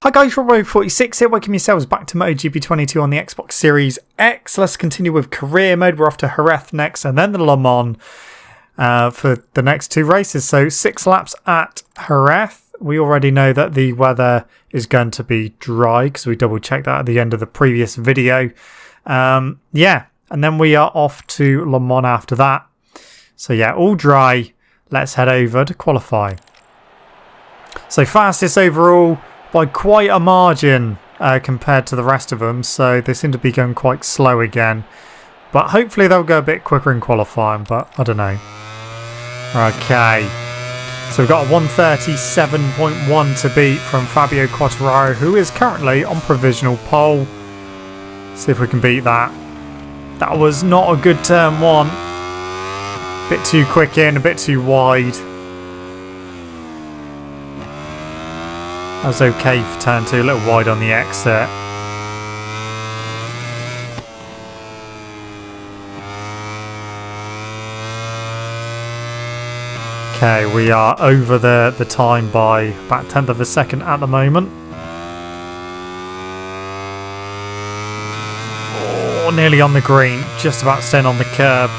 Hi guys, Robo46 here, welcome yourselves back to MotoGP 22 on the Xbox Series X. Let's continue with career mode. We're off to Jerez next and then the Le Mans for the next two races. So 6 laps at Jerez. We already know that the weather is going to be dry because we double checked that at the end of the previous video. Yeah, and then we are off to Le Mans after that. So yeah, all dry. Let's head over to qualify. So fastest overall by quite a margin compared to the rest of them, so they seem to be going quite slow again, but hopefully they'll go a bit quicker in qualifying, but I don't know. Okay, so we've got a 137.1 to beat from Fabio Quartararo, who is currently on provisional pole. See if we can beat that. That was not a good turn one. Bit too quick in, a bit too wide. That was okay for turn 2, a little wide on the exit. Okay, we are over the time by about 1/10 of a second at the moment. Oh, nearly on the green, just about staying on the curb.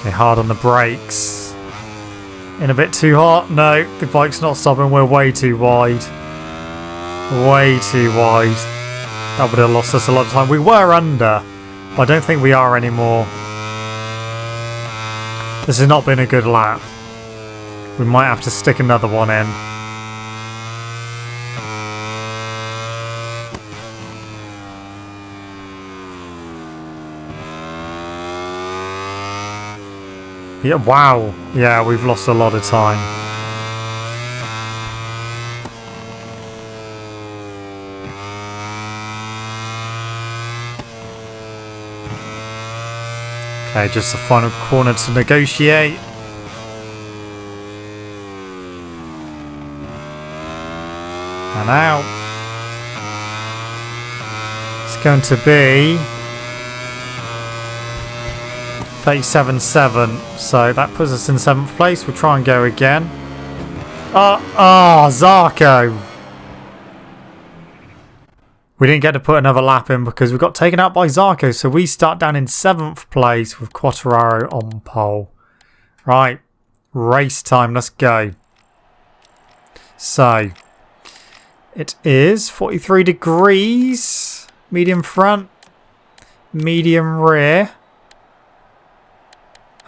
Okay, hard on the brakes. In a bit too hot. No, the bike's not stopping. We're way too wide. Way too wide. That would have lost us a lot of time. We were under, but I don't think we are anymore. This has not been a good lap. We might have to stick another one in. Yeah, wow. Yeah, we've lost a lot of time. Okay, just the final corner to negotiate. And out. It's going to be 37.7, so that puts us in 7th place. We'll try and go again. Zarco! We didn't get to put another lap in because we got taken out by Zarco, so we start down in 7th place with Quartararo on pole. Right, race time, let's go. So, it is 43 degrees, medium front, medium rear.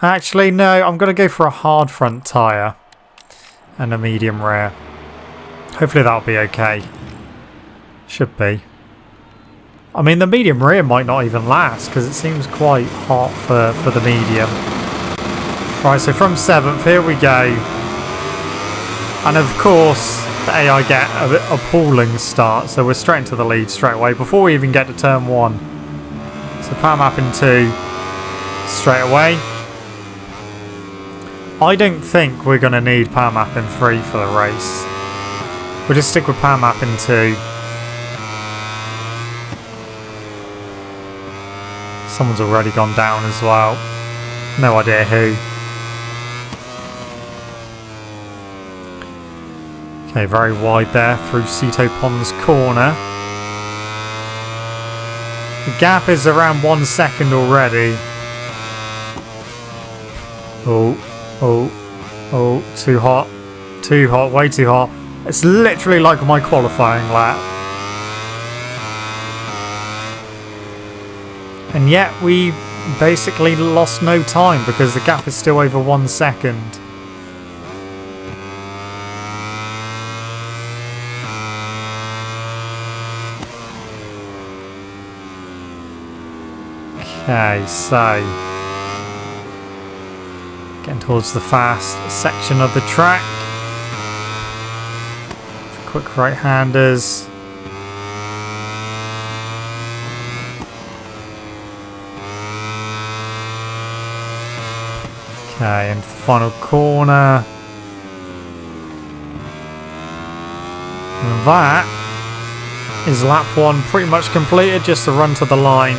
Actually, no, I'm going to go for a hard front tyre and a medium rear. Hopefully that'll be okay. Should be. I mean, the medium rear might not even last because it seems quite hot for the medium. Right, so from 7th, here we go. And of course, the AI get a appalling start, so we're straight into the lead straight away before we even get to turn 1. So power map in 2 straight away. I don't think we're going to need power map in 3 for the race. We'll just stick with power map in 2. Someone's already gone down as well. No idea who. Okay, very wide there through Cito Pond's corner. The gap is around 1 second already. Oh, too hot. Too hot, way too hot. It's literally like my qualifying lap. And yet we basically lost no time because the gap is still over 1 second. Okay, so getting towards the fast section of the track. Quick right-handers. Okay, into the final corner. And that is lap 1 pretty much completed, just a run to the line.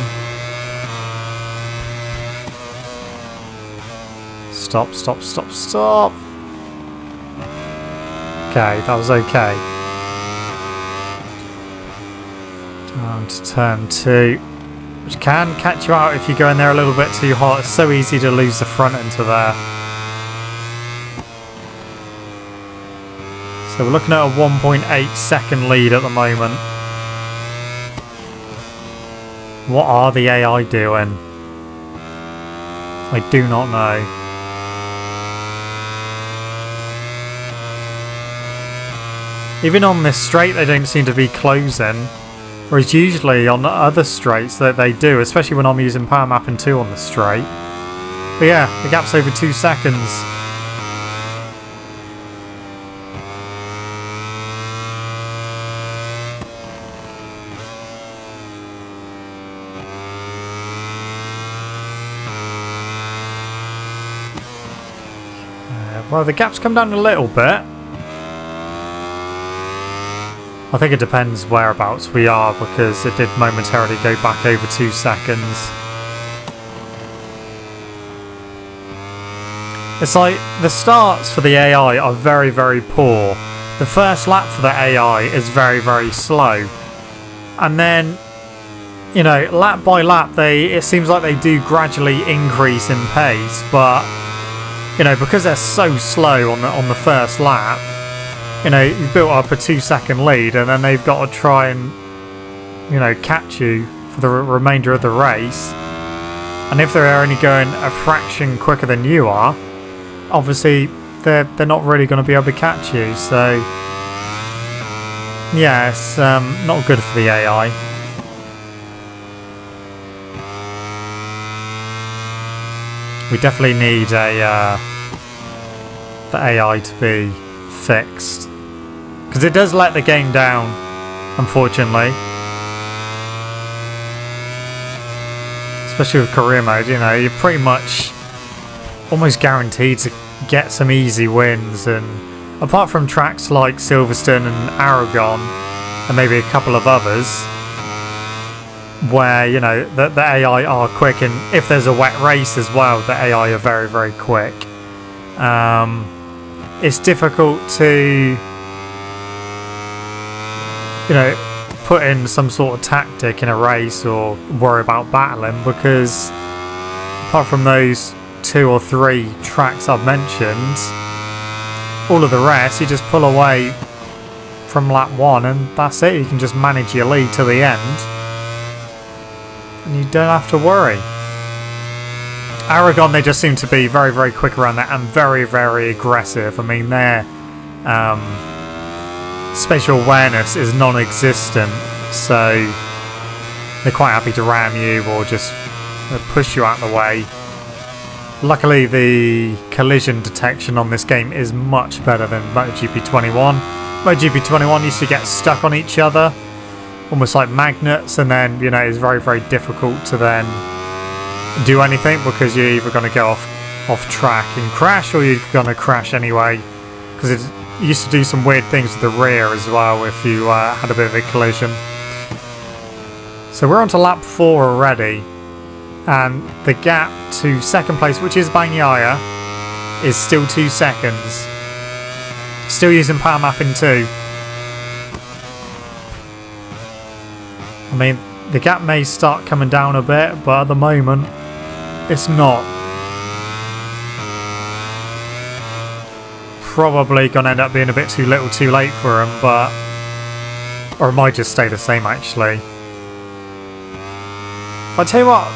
Stop, stop, stop, stop. Okay, that was okay. On to turn 2, which can catch you out if you go in there a little bit too hot. It's so easy to lose the front into there. So we're looking at a 1.8 second lead at the moment. What are the AI doing? I do not know. Even on this straight they don't seem to be closing, whereas usually on the other straights that they do, especially when I'm using power mapping 2 on the straight. But yeah, the gap's over 2 seconds. Well, the gap's come down a little bit. I think it depends whereabouts we are, because it did momentarily go back over 2 seconds. It's like the starts for the AI are very, very poor. The first lap for the AI is very, very slow. And then, you know, lap by lap, it seems like they do gradually increase in pace, but you know, because they're so slow on the first lap, you know, you've built up a 2 second lead, and then they've got to try and, you know, catch you for the remainder of the race. And if they're only going a fraction quicker than you are, obviously they're not really going to be able to catch you. So yeah, it's not good for the AI. We definitely need the AI to be fixed, because it does let the game down, unfortunately. Especially with career mode, you know, you're pretty much almost guaranteed to get some easy wins, and apart from tracks like Silverstone and Aragon, and maybe a couple of others, where, you know, the AI are quick, and if there's a wet race as well, the AI are very, very quick. It's difficult to, you know, put in some sort of tactic in a race or worry about battling, because apart from those 2 or 3 tracks I've mentioned, all of the rest you just pull away from lap 1 and that's it. You can just manage your lead to the end and you don't have to worry. Aragon, they just seem to be very, very quick around that and very, very aggressive. I mean, their spatial awareness is non-existent, so they're quite happy to ram you or just push you out of the way. Luckily, the collision detection on this game is much better than MotoGP 21. MotoGP 21 used to get stuck on each other, almost like magnets, and then, you know, it's very, very difficult to then do anything, because you're either going to go off track and crash, or you're going to crash anyway, because it used to do some weird things with the rear as well if you had a bit of a collision. So we're on to lap 4 already, and the gap to second place, which is Bagnaia, is still 2 seconds. Still using power mapping 2. I mean, the gap may start coming down a bit, but at the moment it's not. Probably gonna end up being a bit too little too late for him, but or it might just stay the same actually. But I tell you what,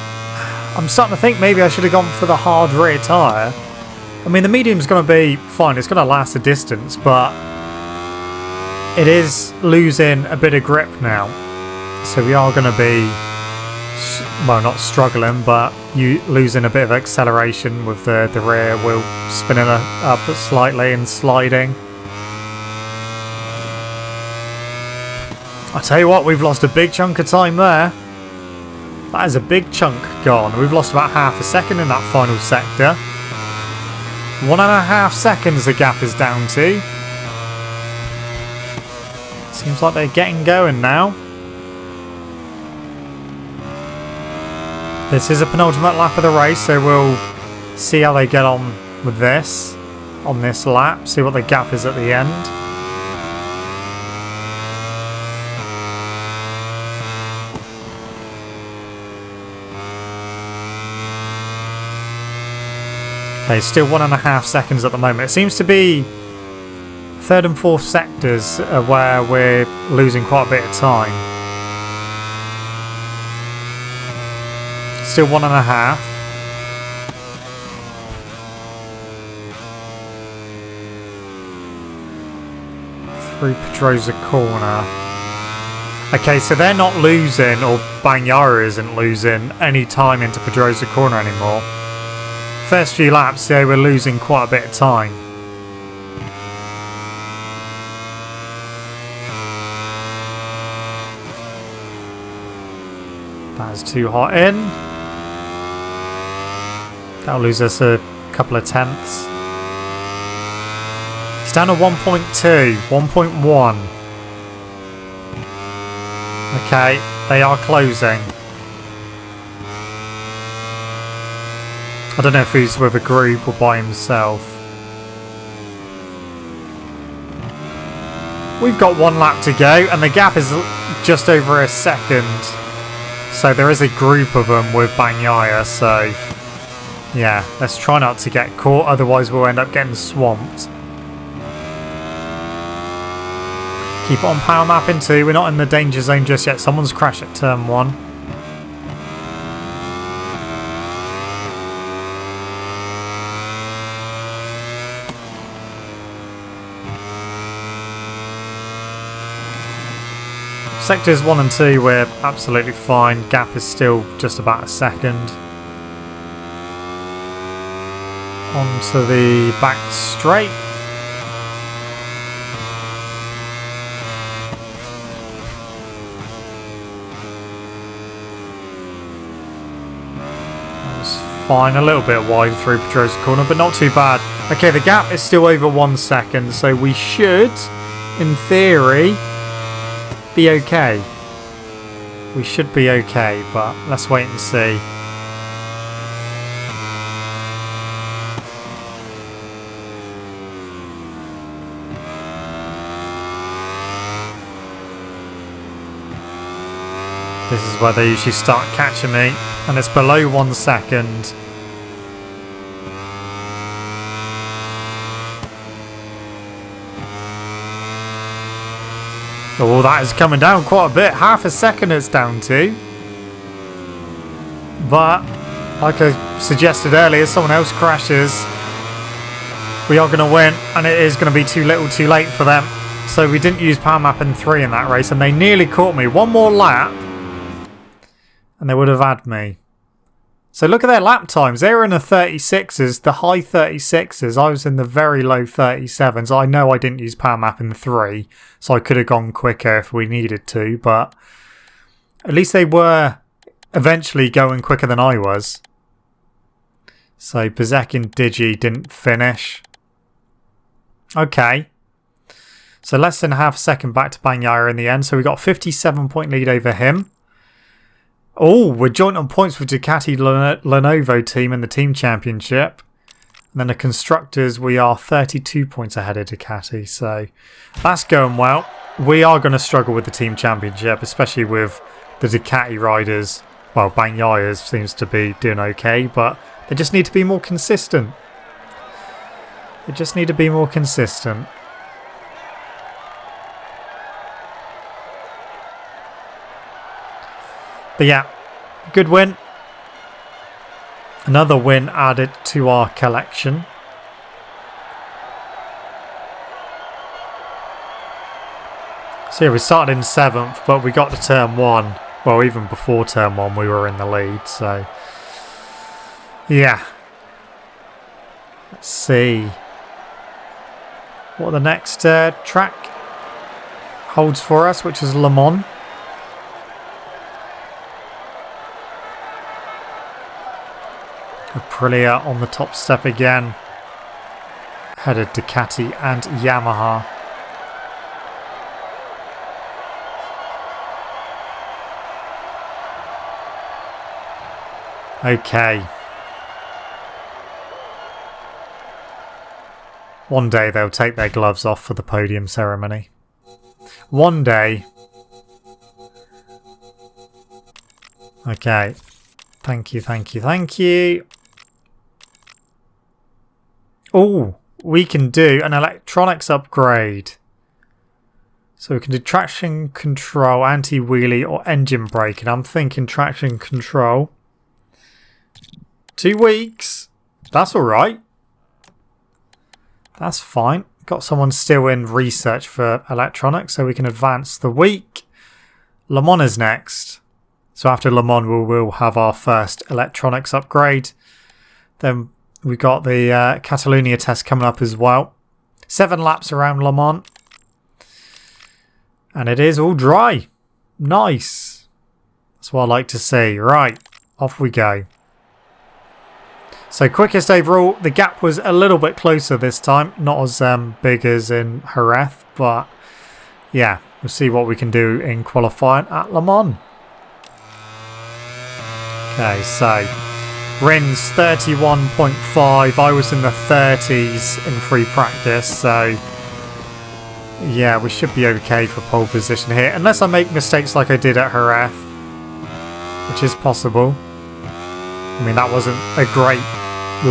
I'm starting to think maybe I should have gone for the hard rear tyre. I mean, the medium's going to be fine, it's going to last a distance, but it is losing a bit of grip now. So we are going to be, well, not struggling, but you losing a bit of acceleration with the rear wheel spinning up slightly and sliding. I tell you what, we've lost a big chunk of time there. That is a big chunk gone. We've lost about half a second in that final sector. 1.5 seconds the gap is down to. Seems like they're getting going now. This is a penultimate lap of the race, so we'll see how they get on with this on this lap, see what the gap is at the end. Okay, still 1.5 seconds at the moment. It seems to be third and fourth sectors where we're losing quite a bit of time. Still 1.5. Through Pedrosa corner. Okay, so they're not losing, or Bagnaia isn't losing any time into Pedrosa corner anymore. First few laps, yeah, we're losing quite a bit of time. That's too hot in. That'll lose us a couple of tenths. It's down to 1.2, 1.1. Okay, they are closing. I don't know if he's with a group or by himself. We've got 1 lap to go and the gap is just over a second. So there is a group of them with Bagnaia, so yeah, let's try not to get caught, otherwise we'll end up getting swamped. Keep it on power mapping too, we're not in the danger zone just yet. Someone's crashed at turn 1. Sectors 1 and 2 we're absolutely fine, gap is still just about a second. Onto the back straight. That was fine, a little bit wide through Pedrosa corner, but not too bad. Okay, the gap is still over 1 second, so we should, in theory, be okay. We should be okay, but let's wait and see. This is where they usually start catching me, and it's below 1 second. Oh, that is coming down quite a bit. Half a second it's down to. But, like I suggested earlier, someone else crashes. We are going to win, and it is going to be too little too late for them. So we didn't use power map in 3 in that race, and they nearly caught me. 1 more lap, and they would have had me. So look at their lap times. They were in the 36s, the high 36s. I was in the very low 37s. I know I didn't use power map in 3, so I could have gone quicker if we needed to, but at least they were eventually going quicker than I was. So Bezek and Digi didn't finish. Okay. So less than half a second back to Bagnaia in the end. So we got a 57-point lead over him. Oh, we're joint on points with Ducati Lenovo team in the team championship. And then the constructors, we are 32 points ahead of Ducati. So that's going well. We are going to struggle with the team championship, especially with the Ducati riders. Well, Bagnaia seems to be doing okay, but they just need to be more consistent. They just need to be more consistent. But yeah, good win. Another win added to our collection. So yeah, we started in 7th, but we got to turn 1. Well, even before turn 1 we were in the lead, so yeah. Let's see what the next track holds for us, which is Le Mans. Aprilia on the top step again. Ahead of Ducati and Yamaha. Okay. One day they'll take their gloves off for the podium ceremony. One day. Okay. Thank you, thank you, thank you. Oh, we can do an electronics upgrade. So we can do traction control, anti-wheelie or engine brake. And I'm thinking traction control. 2 weeks. That's alright. That's fine. Got someone still in research for electronics, so we can advance the week. Le Mans is next. So after Le Mans, we will have our first electronics upgrade. Then we got the Catalonia test coming up as well. 7 laps around Le Mans. And it is all dry. Nice. That's what I like to see. Right, off we go. So quickest overall, the gap was a little bit closer this time. Not as big as in Jerez, but yeah, we'll see what we can do in qualifying at Le Mans. Okay, so Rins 31.5. I was in the 30s in free practice, so yeah, we should be okay for pole position here. Unless I make mistakes like I did at Jerez, which is possible. I mean, that wasn't a great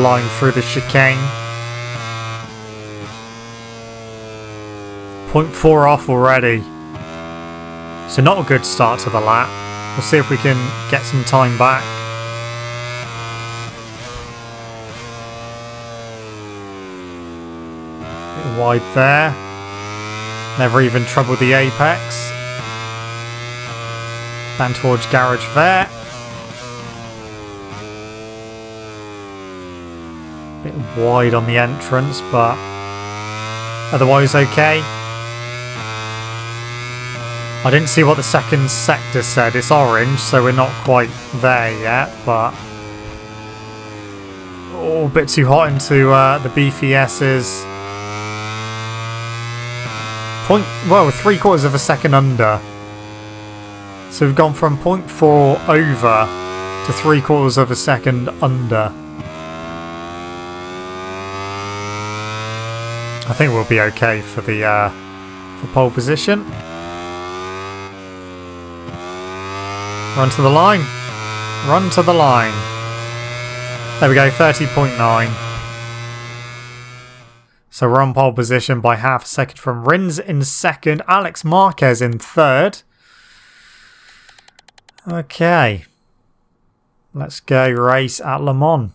line through the chicane. 0.4 off already. So not a good start to the lap. We'll see if we can get some time back. Bit wide there. Never even troubled the apex. Down towards garage there. Bit wide on the entrance, but otherwise okay. I didn't see what the second sector said. It's orange, so we're not quite there yet, but oh, a bit too hot into the beefy S's. Well, 3/4 of a second under. So we've gone from 0.4 over to 3/4 of a second under. I think we'll be okay for the for pole position. Run to the line. Run to the line. There we go, 30.9. So we're on pole position by half a second from Rins in second. Alex Marquez in third. Okay. Let's go race at Le Mans.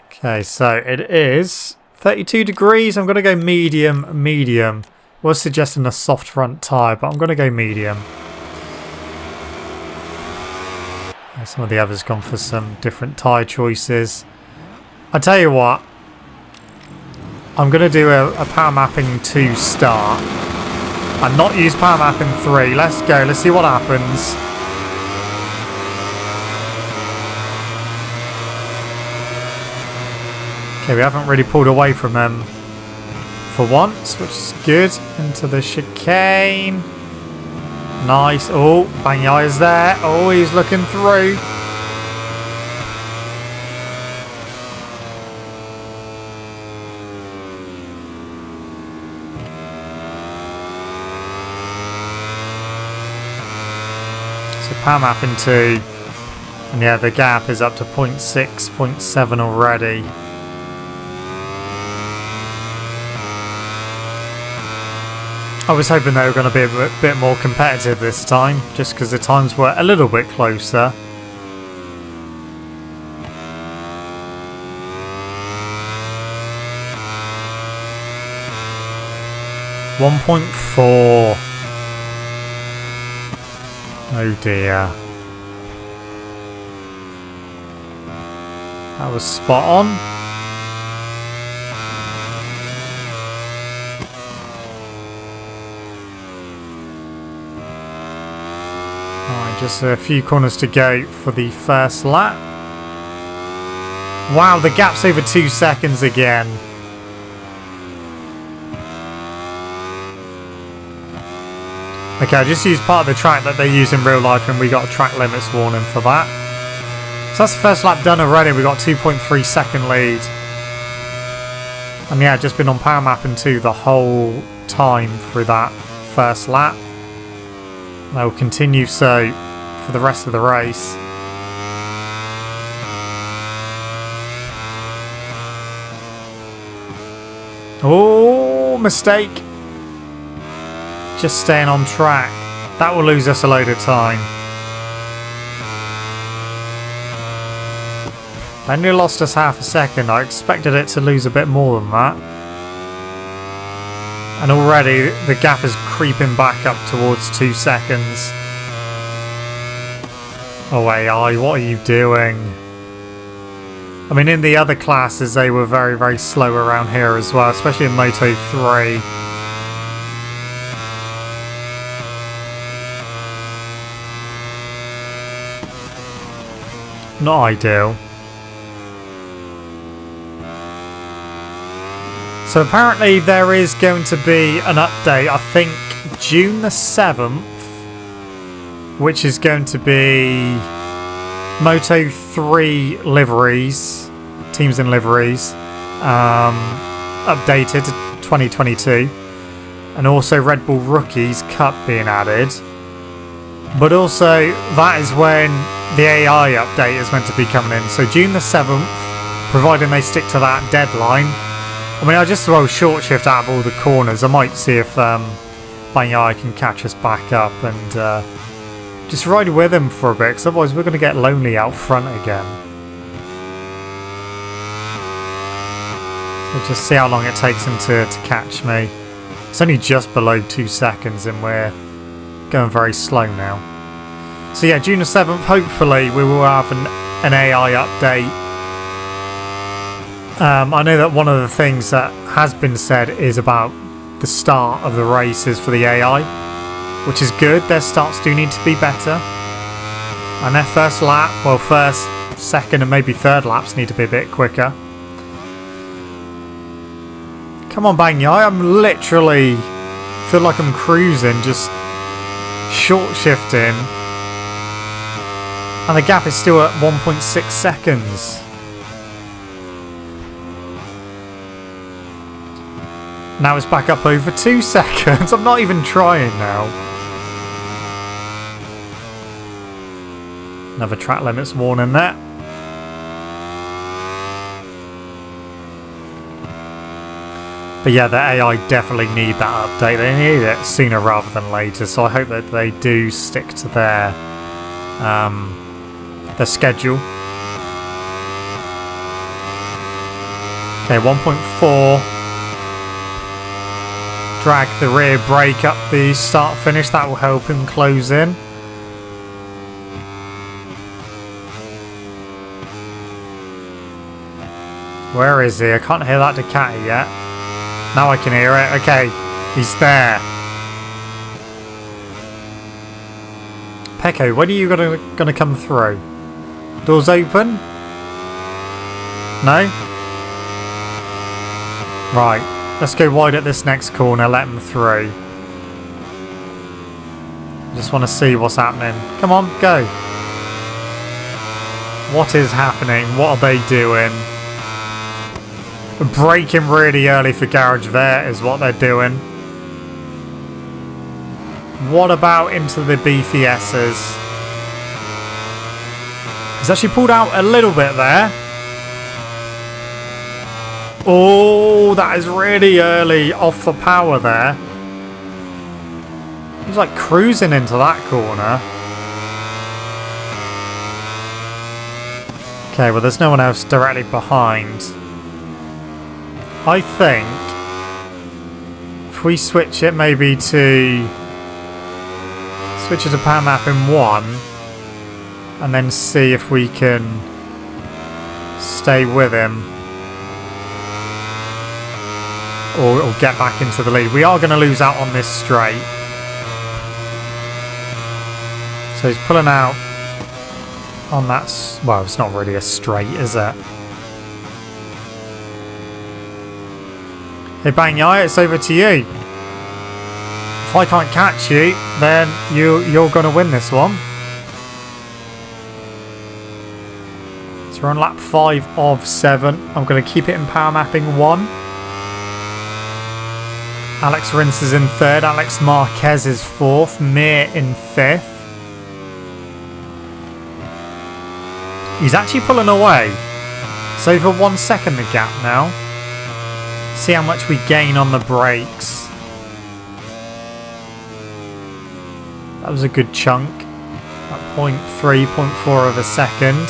Okay, so it is 32 degrees. I'm going to go medium. Was suggesting a soft front tyre, but I'm going to go medium. Some of the others gone for some different tyre choices. I tell you what, I'm going to do a power mapping 2 start and not use power mapping 3. Let's go. Let's see what happens. Okay, we haven't really pulled away from them for once, which is good. Into the chicane. Nice. Oh, Bagnaia is there. Oh, he's looking through. So power mapping 2. And yeah, the gap is up to 0.6, 0.7 already. I was hoping they were going to be a bit more competitive this time, just because the times were a little bit closer. .4. Oh dear. That was spot on. Just a few corners to go for the first lap. Wow, the gap's over 2 seconds again. Okay, I just used part of the track that they use in real life and we got a track limits warning for that. So that's the first lap done already. We got 2.3 second lead. And yeah, just been on power mapping 2 the whole time through that first lap. And I will continue so for the rest of the race. Oh, mistake. Just staying on track. That will lose us a load of time. I only lost us half a second. I expected it to lose a bit more than that. And already the gap is creeping back up towards 2 seconds. Oh AI, what are you doing? I mean, in the other classes they were very, very slow around here as well, especially in Moto 3. Not ideal. So apparently there is going to be an update, I think June the 7th, which is going to be Moto 3 liveries, teams and liveries, updated to 2022, and also Red Bull Rookies Cup being added. But also that is when the AI update is meant to be coming in. So June the 7th, providing they stick to that deadline. I mean, I just throw short shift out of all the corners. I might see if Bagnaia can catch us back up and just ride with him for a bit, because otherwise we're going to get lonely out front again. So just see how long it takes him to catch me. It's only just below 2 seconds and we're going very slow now. So yeah, June the 7th, hopefully we will have an AI update. I know that one of the things that has been said is about the start of the races for the AI, which is good. Their starts do need to be better. And their first lap, well, first, second and maybe third laps need to be a bit quicker. Come on, Bagnaia, I'm literally feel like I'm cruising, just short shifting. And the gap is still at 1.6 seconds. Now it's back up over 2 seconds. I'm not even trying now. Another track limits warning there. But yeah, the AI definitely need that update. They need it sooner rather than later. So I hope that they do stick to their schedule. Okay, 1.4. Drag the rear brake up the start finish. That will help him close in. Where is he? I can't hear that Ducati yet. Now I can hear it. Okay, he's there. Pecco, when are you gonna come through? Doors open? No? Right. Let's go wide at this next corner, let him through. Just want to see what's happening. Come on, go. What is happening? What are they doing? Braking really early for Garage Vert is what they're doing. What about into the BFSs? He's actually pulled out a little bit there. Oh, that is really early off the power there. He's like cruising into that corner. Okay, well there's no one else directly behind. I think if we switch it maybe to... switch it to power map in 1 and then see if we can stay with him. Or get back into the lead. We are going to lose out on this straight. So he's pulling out on that... well, it's not really a straight, is it? Hey, Bagnaia, it's over to you. If I can't catch you, then you're going to win this one. So we're on lap 5 of 7. I'm going to keep it in power mapping 1. Alex Rins is in 3rd, Alex Marquez is 4th, Mir in 5th. He's actually pulling away. It's over 1 second the gap now. See how much we gain on the brakes. That was a good chunk. At 0.3, 0.4 of a second.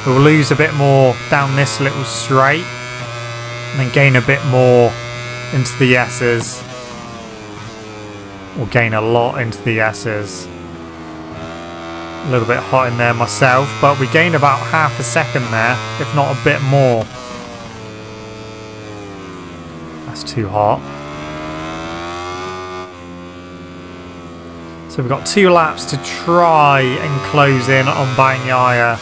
We'll lose a bit more down this little straight. And then gain a bit more into the S's. Or gain a lot into the S's. A little bit hot in there myself, but we gained about half a second there, if not a bit more. That's too hot. So we've got 2 laps to try and close in on Bagnaia.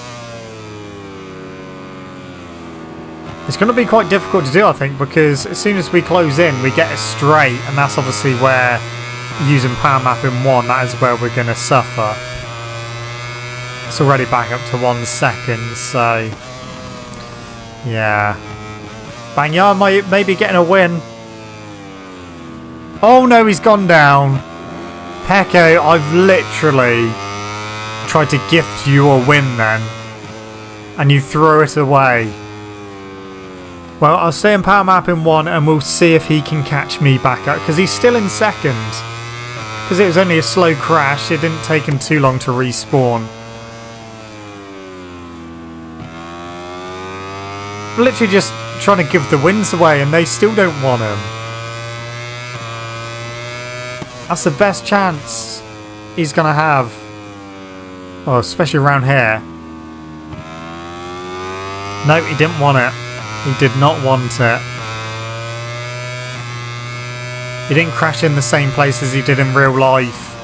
It's going to be quite difficult to do, I think, because as soon as we close in, we get it straight, and that's obviously where, using power map in 1, that is where we're going to suffer. It's already back up to 1 second, so yeah. Bagnaia may be getting a win. Oh no, he's gone down. Pecco, I've literally tried to gift you a win then, and you threw it away. Well, I'll stay in power map in 1 and we'll see if he can catch me back up, because he's still in second. Because it was only a slow crash, it didn't take him too long to respawn. Literally just trying to give the wins away and they still don't want him. That's the best chance he's going to have. Oh, especially around here. No, he didn't want it. He did not want it. He didn't crash in the same place as he did in real life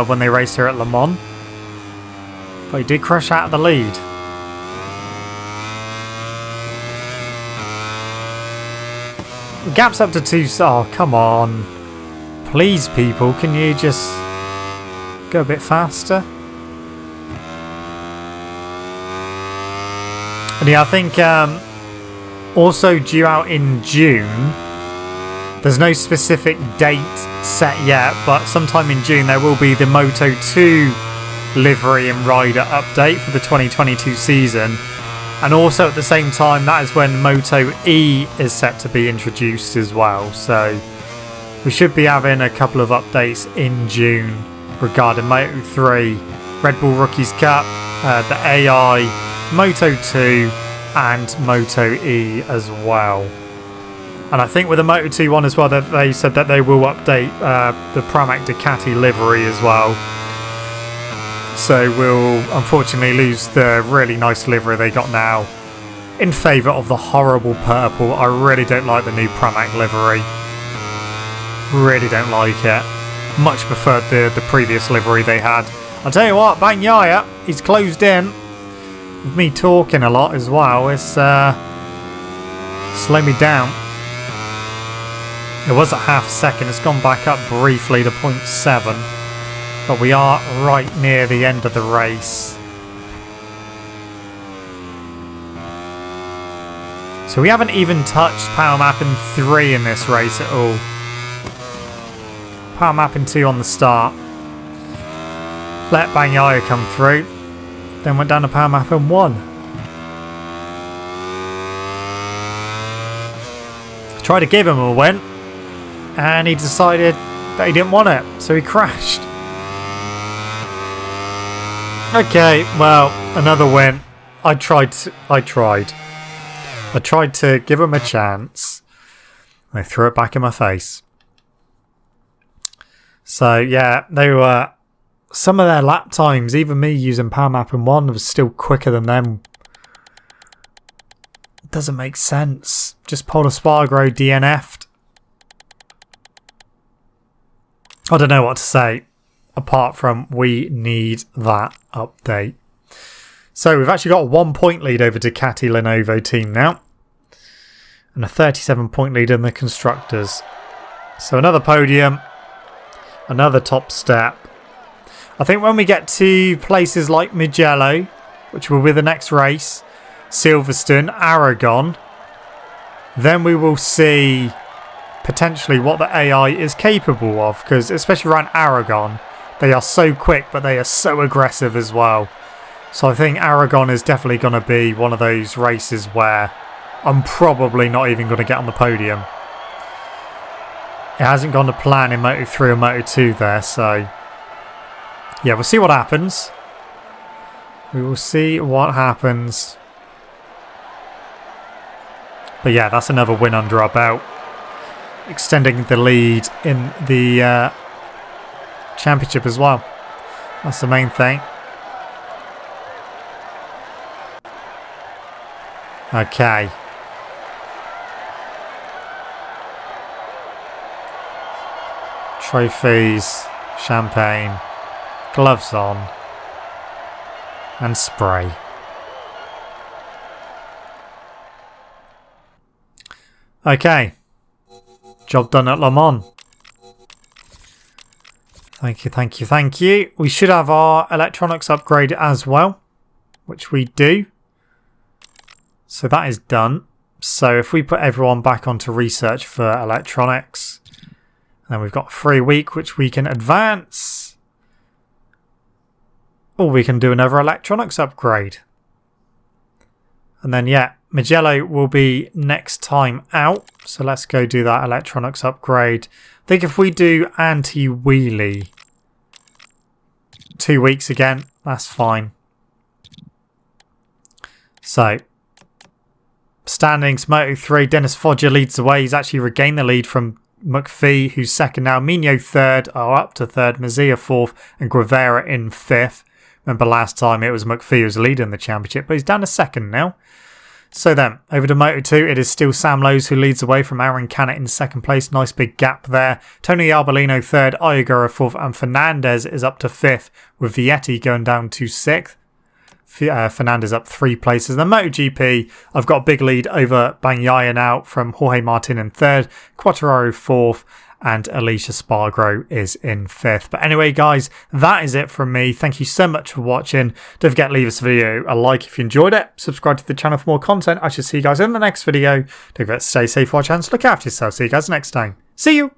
when they raced here at Le Mans. But he did crash out of the lead. The gap's up to 2. Oh, come on. Please, people, can you just go a bit faster? And yeah, I think also due out in June. There's no specific date set yet, but sometime in June there will be the Moto2 livery and rider update for the 2022 season. And also at the same time, that is when Moto E is set to be introduced as well. So we should be having a couple of updates in June regarding Moto 3, Red Bull Rookies Cup, the AI, Moto 2 and Moto E as well. And I think with the Moto 2 one as well, that they said that they will update the Pramac Ducati livery as well. So we'll unfortunately lose the really nice livery they got now in favour of the horrible purple. I really don't like the new Pramac livery. Really don't like it. Much preferred the previous livery they had. I'll tell you what, Bagnaia, he's closed in. With me talking a lot as well, it's slowed me down. It was at half a second, it's gone back up briefly to 0.7. But we are right near the end of the race. So we haven't even touched power map in 3 in this race at all. Power map in 2 on the start. Let Bagnaia come through. Then went down to power map in 1. Tried to give him a win. And he decided that he didn't want it. So he crashed. Okay, well, another win. I tried to give him a chance. They threw it back in my face. So yeah, they were, some of their lap times, even me using power map in 1 was still quicker than them. It doesn't make sense. Just Pol Espargaro DNF'd. I don't know what to say. Apart from we need that update. So we've actually got a 1 point lead over Ducati Lenovo team now. And a 37 point lead in the Constructors. So another podium. Another top step. I think when we get to places like Mugello, which will be the next race, Silverstone, Aragon, then we will see potentially what the AI is capable of. Because especially around Aragon, they are so quick, but they are so aggressive as well. So I think Aragon is definitely going to be one of those races where I'm probably not even going to get on the podium. It hasn't gone to plan in Moto3 or Moto2 there, so yeah, we'll see what happens. We will see what happens. But yeah, that's another win under our belt. Extending the lead in the championship as well. That's the main thing. Okay. Trophies, champagne, gloves on, and spray. Okay. Job done at Le Mans. Thank you, thank you, thank you. We should have our electronics upgrade as well, which we do. So that is done. So if we put everyone back onto research for electronics, then we've got a free week which we can advance. Or we can do another electronics upgrade. And then yeah, Mugello will be next time out. So let's go do that electronics upgrade. I think if we do anti-wheelie 2 weeks again, that's fine. So standings, Moto3, Dennis Foggia leads the way. He's actually regained the lead from McPhee, who's second now. Mino third, up to third. Mazzia fourth, and Guevara in fifth. Remember last time it was McPhee who was leading the championship, but he's down to second now. So then, over to Moto2, it is still Sam Lowes who leads the way from Aaron Canet in second place. Nice big gap there. Tony Arbolino third, Ayogura fourth, and Fernandez is up to fifth, with Vietti going down to sixth. Fernandez up 3 places. Then MotoGP, I've got a big lead over Bagnaia now from Jorge Martin in third, Quartararo fourth, and Alicia Spargo is in fifth. But anyway, guys, that is it from me. Thank you so much for watching. Don't forget to leave this video a like if you enjoyed it. Subscribe to the channel for more content. I shall see you guys in the next video. Don't forget to stay safe, watch and look after yourself. See you guys next time. See you!